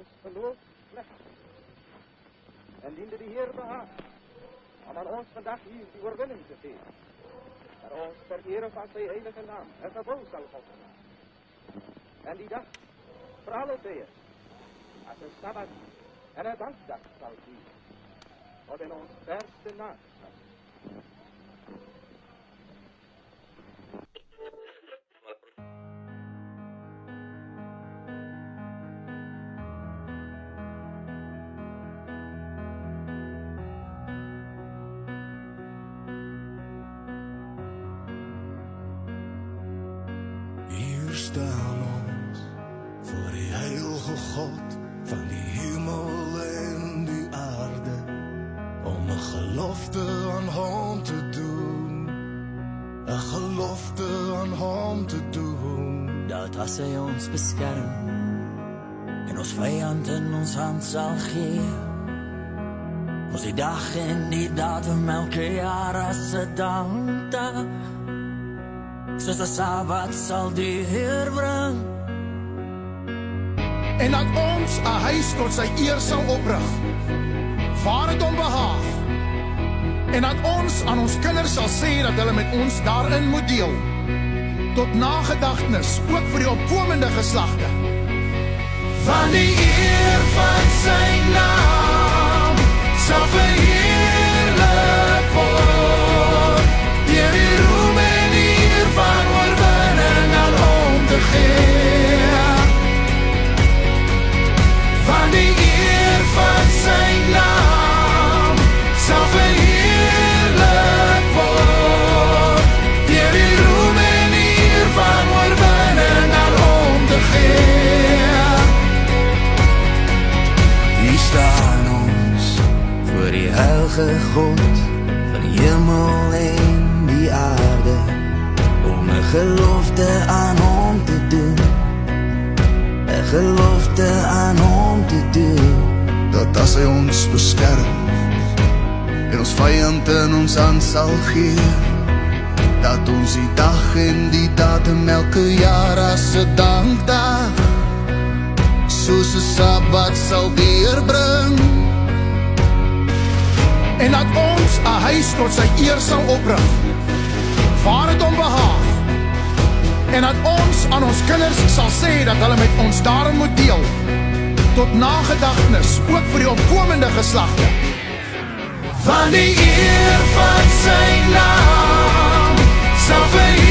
ons geloof slecht. En diende die Heer behaag, om aan ons vandag hier die oorwinning te geven, dat ons ter ere van sy heilige naam een gebouw sal opbouwen. En die dag, voor alle tijden, als een Sabbat en een dankdag zal zien, tot in ons verste nageslacht. Hier staan ons voor die heilige God van die hemel en die aarde, om een gelofte aan hom te doen, een gelofte aan hom te doen, dat as hy ons beskerm en ons vyand in ons hand sal gee, ons die dag en die datum elke jaar as 'n dankdag, soos 'n Sabbat sal deurbring, en dat ons 'n huis tot sy eer sal oprig, waar het hom behaag, en dat ons aan ons kinders sal sê dat hulle met ons daarin moet deel, tot nagedagtenis, ook vir die opkomende geslagte, van die eer van sy naam sal verheerlik word, deur die roem en eer van oorwinning aan hom te gee, van die eer van sy naam sal verheerlik word, deur die roem en eer van oorwinning aan hom te gee. Hier staan ons voor die heilige God van die hemel en die aarde, om 'n gelofte aan hom te doen, 'n gelofte aan hom te doen, dat as hy ons beskerm en ons vyand in ons hand sal gee, dat ons die dag en die datum elke jaar as 'n dankdag, soos 'n Sabbat sal deurbring, en dat ons 'n huis tot sy eer sal oprig, waar het hom behaag, en dat ons aan ons kinders sal sê dat hulle met ons daarin moet deel, tot nagedagtenis, ook vir die opkomende geslagte, van die eer van sy naam sal verheerlik